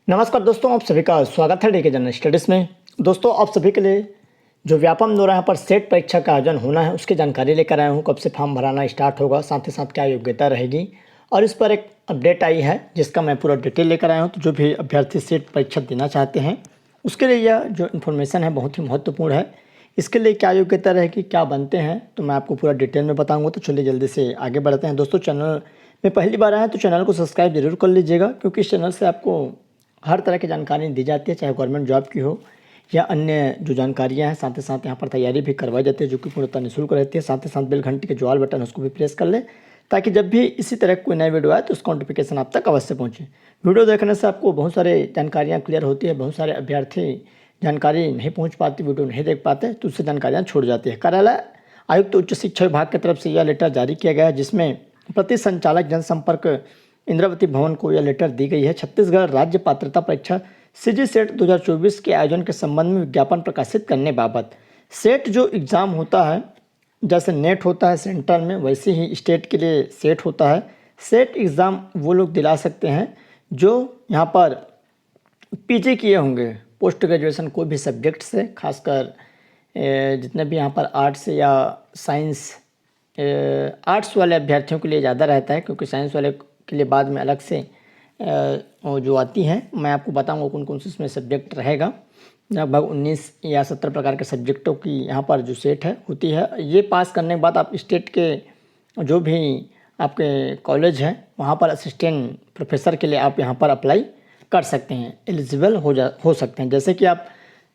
नमस्कार दोस्तों, आप सभी का स्वागत है डीके जनरल स्टडीज़ में। दोस्तों, आप सभी के लिए जो व्यापम द्वारा यहाँ पर सेट परीक्षा का आयोजन होना है उसकी जानकारी लेकर आया हूँ। कब से फॉर्म भराना स्टार्ट होगा, साथ ही साथ क्या योग्यता रहेगी और इस पर एक अपडेट आई है जिसका मैं पूरा डिटेल लेकर आया हूँ। तो जो भी अभ्यर्थी सेट परीक्षा देना चाहते हैं उसके लिए यह जो इन्फॉर्मेशन है बहुत ही महत्वपूर्ण है। इसके लिए क्या योग्यता रहेगी, क्या बनते हैं, तो मैं आपको पूरा डिटेल में बताऊँगा। तो चलिए जल्दी से आगे बढ़ते हैं। दोस्तों, चैनल में पहली बार आए तो चैनल को सब्सक्राइब जरूर कर लीजिएगा, क्योंकि इस चैनल से आपको हर तरह की जानकारी दी जाती है, चाहे गवर्नमेंट जॉब की हो या अन्य जो जानकारियां हैं। साथ ही साथ यहाँ पर तैयारी भी करवाई जाती है जो कि पूर्णतः निःशुल्क रहती है। साथ ही साथ बेल घंटी के जो ऑल बटन उसको भी प्रेस कर ले, ताकि जब भी इसी तरह कोई नया वीडियो आए तो उसका नोटिफिकेशन आप तक अवश्य पहुँचे। वीडियो देखने से आपको बहुत सारे जानकारियाँ क्लियर होती है। बहुत सारे अभ्यर्थी जानकारी नहीं पहुँच पाती, वीडियो नहीं देख पाते, तो उससे जानकारियाँ छूट जाती है। कार्यालय आयुक्त उच्च शिक्षा विभाग की तरफ से यह लेटर जारी किया गया है, जिसमें प्रति संचालक जनसंपर्क इंद्रावती भवन को यह लेटर दी गई है। छत्तीसगढ़ राज्य पात्रता परीक्षा सीजी सेट 2024 के आयोजन के संबंध में विज्ञापन प्रकाशित करने बाबत। सेट जो एग्ज़ाम होता है, जैसे नेट होता है सेंटर में, वैसे ही स्टेट के लिए सेट होता है। सेट एग्ज़ाम वो लोग दिला सकते हैं जो यहाँ पर पीजी किए होंगे, पोस्ट ग्रेजुएशन कोई भी सब्जेक्ट से, खासकर जितने भी यहाँ पर आर्ट्स या साइंस, आर्ट्स वाले अभ्यर्थियों के लिए ज़्यादा रहता है, क्योंकि साइंस वाले के लिए बाद में अलग से जो आती हैं मैं आपको बताऊंगा कौन कौन से इसमें सब्जेक्ट रहेगा। लगभग 19 या 17 प्रकार के सब्जेक्टों की यहाँ पर जो सेट है होती है। ये पास करने के बाद आप स्टेट के जो भी आपके कॉलेज हैं वहाँ पर असिस्टेंट प्रोफेसर के लिए आप यहाँ पर अप्लाई कर सकते हैं, एलिजिबल हो सकते हैं। जैसे कि आप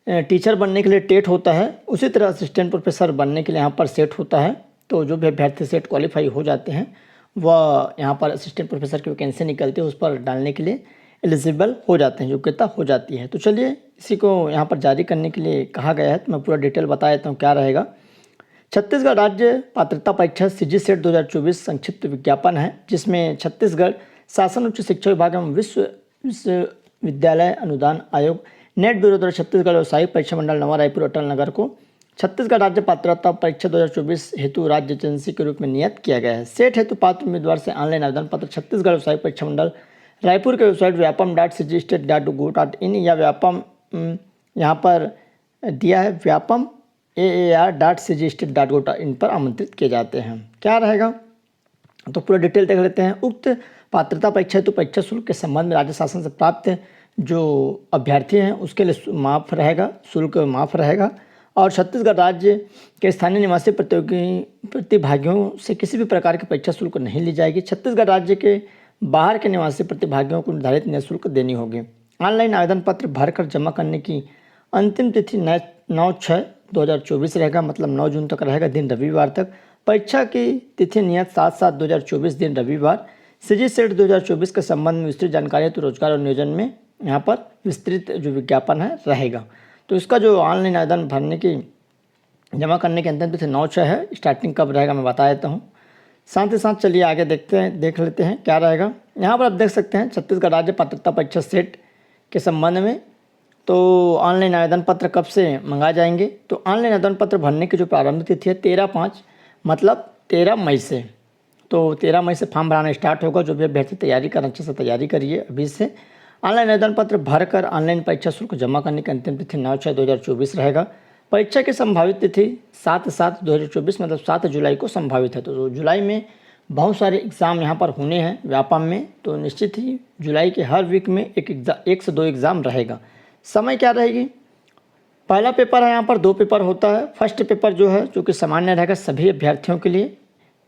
टीचर बनने के लिए टेट होता है, उसी तरह असिस्टेंट प्रोफेसर बनने के लिए यहाँ पर सेट होता है। तो जो भी अभ्यर्थी सेट क्वालिफाई हो जाते हैं वह यहाँ पर असिस्टेंट प्रोफेसर की वैकेंसी निकलती है, उस पर डालने के लिए एलिजिबल हो जाते हैं, योग्यता हो जाती है। तो चलिए इसी को यहाँ पर जारी करने के लिए कहा गया है, तो मैं पूरा डिटेल बता देता हूँ क्या रहेगा। छत्तीसगढ़ राज्य पात्रता परीक्षा सीजी सेट 2024 संक्षिप्त विज्ञापन है, जिसमें छत्तीसगढ़ शासन उच्च शिक्षा विभाग एवं विश्वविद्यालय अनुदान आयोग नेट ब्यूरो द्वारा छत्तीसगढ़ व्यावसायिक परीक्षा मंडल नवा रायपुर अटल नगर को छत्तीसगढ़ राज्य पात्रता परीक्षा 2024 हेतु राज्य एजेंसी के रूप में नियत किया गया है। सेट हेतु पात्र उम्मीदवार से ऑनलाइन आवेदन पत्र छत्तीसगढ़ व्यावसायिक परीक्षा मंडल रायपुर के वेबसाइट vyapam.cgstate.go.in या व्यापम यहाँ पर दिया है vyapam.aar.cgstate.go.in पर आमंत्रित किए जाते हैं। क्या रहेगा तो पूरा डिटेल देख लेते हैं। उक्त पात्रता परीक्षा हेतु परीक्षा शुल्क के संबंध में राज्य शासन से प्राप्त जो अभ्यर्थी हैं उसके लिए माफ़ रहेगा, शुल्क माफ़ रहेगा। और छत्तीसगढ़ राज्य के स्थानीय निवासी प्रतिभागियों से किसी भी प्रकार की परीक्षा शुल्क नहीं ली जाएगी। छत्तीसगढ़ राज्य के बाहर के निवासी प्रतिभागियों को निर्धारित निःशुल्क देनी होगी। ऑनलाइन आवेदन पत्र भरकर जमा करने की अंतिम तिथि 9/6/2024 रहेगा, मतलब 9 जून तक रहेगा, दिन रविवार तक। परीक्षा की तिथि नियत 7/7/2024 दिन रविवार। सीजी सेट 2024 के संबंध में विस्तृत जानकारी तो रोजगार और नियोजन में यहाँ पर विस्तृत जो विज्ञापन है रहेगा। तो इसका जो ऑनलाइन आवेदन भरने की जमा करने की अंतिम तिथि 9/6 है। स्टार्टिंग कब रहेगा मैं बता देता हूँ। साथ ही साथ चलिए आगे देख लेते हैं क्या रहेगा। यहाँ पर आप देख सकते हैं छत्तीसगढ़ राज्य पात्रता परीक्षा सेट के संबंध में तो ऑनलाइन आवेदन पत्र कब से मंगाए जाएंगे। तो ऑनलाइन आवेदन पत्र भरने की जो प्रारंभिक तिथि है 13/5 मतलब 13 मई से। तो 13 मई से फॉर्म भराना स्टार्ट होगा। जो भी अभ्यर्थी तैयारी कर अच्छे से तैयारी करिए अभी से। ऑनलाइन आवेदन पत्र भरकर ऑनलाइन परीक्षा शुल्क जमा करने की अंतिम तिथि 9/6/2024 रहेगा। परीक्षा की संभावित तिथि 7/7/2024 मतलब 7 जुलाई को संभावित है। तो जुलाई में बहुत सारे एग्ज़ाम यहाँ पर होने हैं व्यापम में, तो निश्चित ही जुलाई के हर वीक में एक से दो एग्ज़ाम रहेगा। समय क्या रहेगी, पहला पेपर है यहाँ पर 2 पेपर होता है। फर्स्ट पेपर जो है जो कि सामान्य रहेगा सभी अभ्यर्थियों के लिए।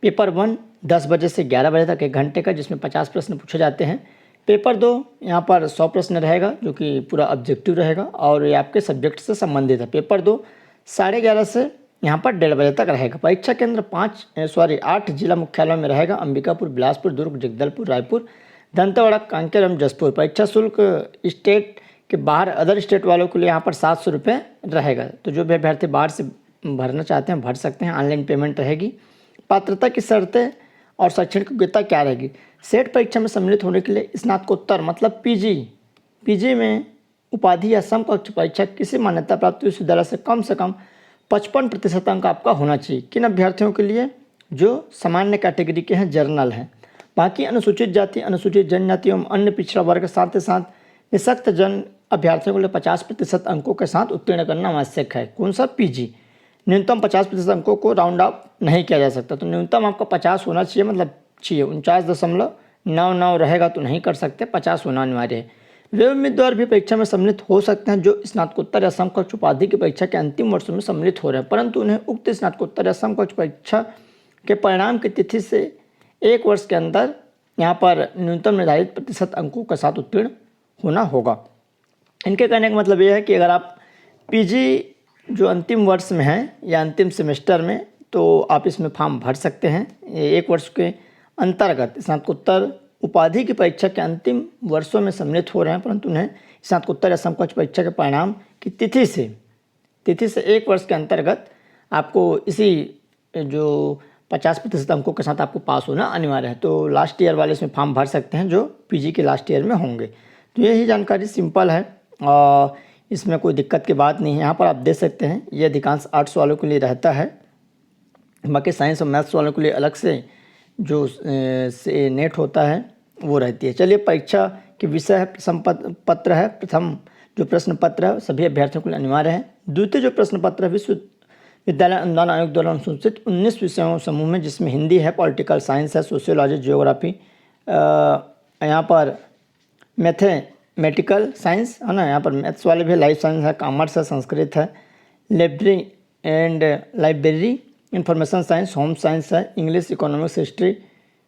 पेपर 1 10 बजे से 11 बजे तक 1 घंटे का, जिसमें 50 प्रश्न पूछे जाते हैं। पेपर 2 यहाँ पर 100 प्रश्न रहेगा जो कि पूरा ऑब्जेक्टिव रहेगा और ये आपके सब्जेक्ट से संबंधित है। पेपर 2 11:30 से यहाँ पर 1:30 बजे तक रहेगा। परीक्षा केंद्र 8 जिला मुख्यालयों में रहेगा। अंबिकापुर, बिलासपुर, दुर्ग, जगदलपुर, रायपुर, दंतेवाड़ा, कांकेर एवं जसपुर। परीक्षा शुल्क स्टेट के बाहर अदर स्टेट वालों के लिए यहाँ पर 700 रुपये रहेगा। तो जो भी अभ्यर्थी बाहर से भरना चाहते हैं भर सकते हैं, ऑनलाइन पेमेंट रहेगी। पात्रता की शर्तें और शैक्षणिक योग्यता क्या रहेगी। सेट परीक्षा में सम्मिलित होने के लिए स्नातकोत्तर मतलब पीजी में उपाधि या समकक्ष परीक्षा किसी मान्यता प्राप्त विश्वविद्यालय से कम 55% अंक आपका होना चाहिए। किन अभ्यर्थियों के लिए, जो सामान्य कैटेगरी के हैं, जर्नल हैं। बाकी अनुसूचित जाति, अनुसूचित जनजाति एवं अन्य पिछड़ा वर्ग, साथ ही साथ निःशक्त जन अभ्यर्थियों के लिए 50% अंकों के साथ उत्तीर्ण करना आवश्यक है। कौन सा? पीजी। न्यूनतम 50% अंकों को राउंड ऑफ नहीं किया जा सकता, तो न्यूनतम आपका 50 होना चाहिए, मतलब चाहिए 49.99 रहेगा तो नहीं कर सकते, 50 होना अनिवार्य है। वे उम्मीदवार भी परीक्षा में सम्मिलित हो सकते हैं जो स्नातकोत्तर या समकक्ष उपाधि की परीक्षा के अंतिम वर्षों में सम्मिलित हो रहे हैं, परंतु उन्हें उक्त स्नातकोत्तर या समकक्ष परीक्षा के परिणाम की तिथि से 1 वर्ष के अंदर यहाँ पर न्यूनतम निर्धारित प्रतिशत अंकों के साथ उत्तीर्ण होना होगा। इनके कहने का मतलब ये है कि अगर आप पीजी जो अंतिम वर्ष में हैं या अंतिम सेमेस्टर में, तो आप इसमें फॉर्म भर सकते हैं। 1 वर्ष के अंतर्गत स्नातकोत्तर उपाधि की परीक्षा के अंतिम वर्षों में सम्मिलित हो रहे हैं, परंतु उन्हें स्नातकोत्तर या समकक्ष परीक्षा के परिणाम की तिथि से 1 वर्ष के अंतर्गत आपको इसी जो 50% अंकों के साथ आपको पास होना अनिवार्य है। तो लास्ट ईयर वाले इसमें फॉर्म भर सकते हैं जो पीजी के लास्ट ईयर में होंगे। तो यही जानकारी सिंपल है और इसमें कोई दिक्कत की बात नहीं है। यहाँ पर आप देख सकते हैं ये अधिकांश आर्ट्स वालों के लिए रहता है, बाकी साइंस और मैथ्स वालों के लिए अलग से जो से नेट होता है वो रहती है। चलिए, परीक्षा के विषय है प्रश्न पत्र है। प्रथम जो प्रश्न पत्र है सभी अभ्यर्थियों के लिए अनिवार्य है। द्वितीय जो प्रश्न पत्र है विश्वविद्यालय अनुदान आयोग द्वारा अनुसूचित 19 विषयों समूह में, जिसमें हिंदी है, पॉलिटिकल साइंस है, सोशियोलॉजी, जियोग्राफी, यहाँ पर मैथमेटिकल साइंस है ना, यहाँ पर मैथ्स वाले भी, लाइफ साइंस है, कॉमर्स है, संस्कृत है, library information science, home science है, English, economics, history,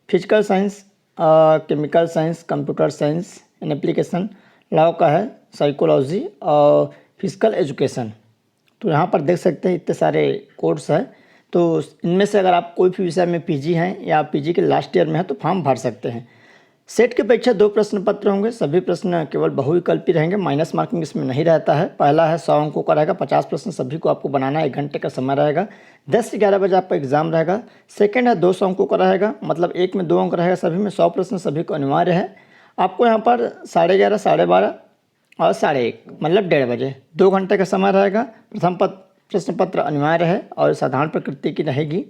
physical science, chemical science, computer science and application, law का है, साइकोलॉजी और फिजिकल एजुकेशन। तो यहाँ पर देख सकते हैं इतने सारे कोर्स है। तो इनमें से अगर आप कोई भी विषय में पीजी हैं या पीजी के लास्ट ईयर में है तो फॉर्म भर सकते हैं। सेट की परीक्षा 2 प्रश्न पत्र होंगे। सभी प्रश्न केवल बहुविकल्पी रहेंगे, माइनस मार्किंग इसमें नहीं रहता है। पहला है 100 अंकों का रहेगा, 50 प्रश्न सभी को आपको बनाना है, 1 घंटे का समय रहेगा, 10 से 11 बजे आपका एग्जाम रहेगा। सेकंड है 200 अंकों का रहेगा, मतलब एक में 2 अंक रहेगा, सभी में 100 प्रश्न सभी को अनिवार्य है। आपको यहाँ पर 11:30, 12:30 और 1:30 मतलब 1:30 बजे 2 घंटे का समय रहेगा। प्रथम प्रश्न पत्र अनिवार्य है और साधारण प्रकृति की रहेगी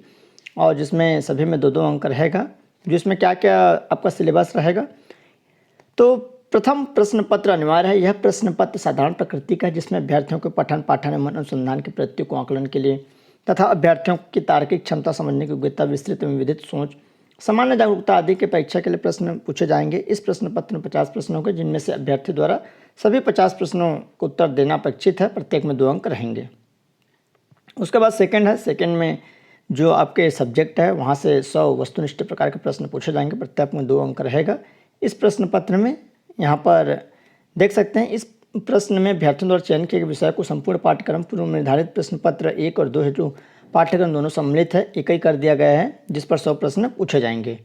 और जिसमें सभी में 2-2 अंक रहेगा। जिसमें क्या क्या आपका सिलेबस रहेगा, तो प्रथम प्रश्न पत्र अनिवार्य है। यह प्रश्न पत्र साधारण प्रकृति का है, जिसमें अभ्यर्थियों के पठन पाठन एवं अनुसंधान की प्रगति को आकलन के लिए तथा अभ्यर्थियों की तार्किक क्षमता, समझने की योग्यता, विस्तृत एवं विविध सोच, सामान्य जागरूकता आदि के परीक्षा के लिए प्रश्न पूछे जाएंगे। इस प्रश्न पत्र में 50 प्रश्न होंगे, जिनमें से अभ्यर्थी द्वारा सभी 50 प्रश्नों को उत्तर देना अपेक्षित है। प्रत्येक में 2 अंक रहेंगे। उसके बाद सेकंड है, सेकंड में जो आपके सब्जेक्ट है वहाँ से 100 वस्तुनिष्ठ प्रकार के प्रश्न पूछे जाएंगे, प्रत्येक में 2 अंक रहेगा। इस प्रश्न पत्र में यहाँ पर देख सकते हैं, इस प्रश्न में अभ्यर्थियों द्वारा चयन किए गए विषय को संपूर्ण पाठ्यक्रम पूर्व निर्धारित प्रश्न पत्र 1 और 2 है, जो पाठ्यक्रम दोनों सम्मिलित है, एक ही कर दिया गया है, जिस पर 100 प्रश्न पूछे जाएंगे।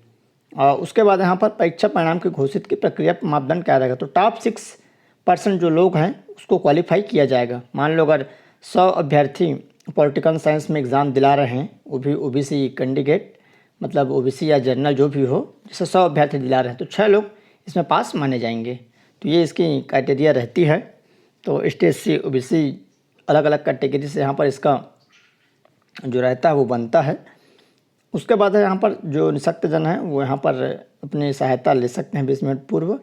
और उसके बाद यहाँ पर परीक्षा परिणाम की घोषित की प्रक्रिया मापदंड क्या रहेगा, तो टॉप 6% जो लोग हैं उसको क्वालिफाई किया जाएगा। मान लो अगर 100 अभ्यर्थी पॉलिटिकल साइंस में एग्ज़ाम दिला रहे हैं, वो भी ओबीसी कैंडिडेट, मतलब ओबीसी या जनरल जो भी हो, जैसे 100 अभ्यर्थी दिला रहे हैं तो 6 लोग इसमें पास माने जाएंगे। तो ये इसकी क्राइटेरिया रहती है। तो ST/SC ओबीसी अलग अलग कैटेगरी से यहाँ पर इसका जो रहता है वो बनता है। उसके बाद है यहाँ पर जो निःशक्त जन है वो यहाँ पर अपनी सहायता ले सकते हैं 20 मिनट पूर्व,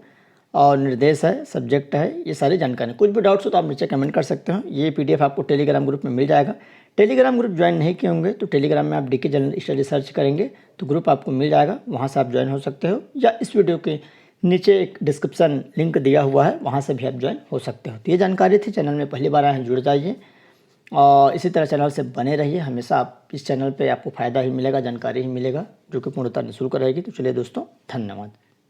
और निर्देश है, सब्जेक्ट है, ये सारी जानकारी। कुछ भी डाउट्स हो तो आप नीचे कमेंट कर सकते हो। ये PDF आपको टेलीग्राम ग्रुप में मिल जाएगा। टेलीग्राम ग्रुप ज्वाइन नहीं किए होंगे तो टेलीग्राम में आप DK जनरल स्टडी सर्च करेंगे तो ग्रुप आपको मिल जाएगा, वहाँ से आप ज्वाइन हो सकते हो, या इस वीडियो के नीचे एक डिस्क्रिप्शन लिंक दिया हुआ है, वहाँ से भी आप ज्वाइन हो सकते हो। तो ये जानकारी थी। चैनल में पहली बार आए हैं जुड़ जाइए और इसी तरह चैनल से बने रहिए। हमेशा आप इस चैनल पर आपको फ़ायदा ही मिलेगा, जानकारी ही मिलेगा, जो कि पूर्णतः निःशुल्क रहेगी। तो चलिए दोस्तों, धन्यवाद।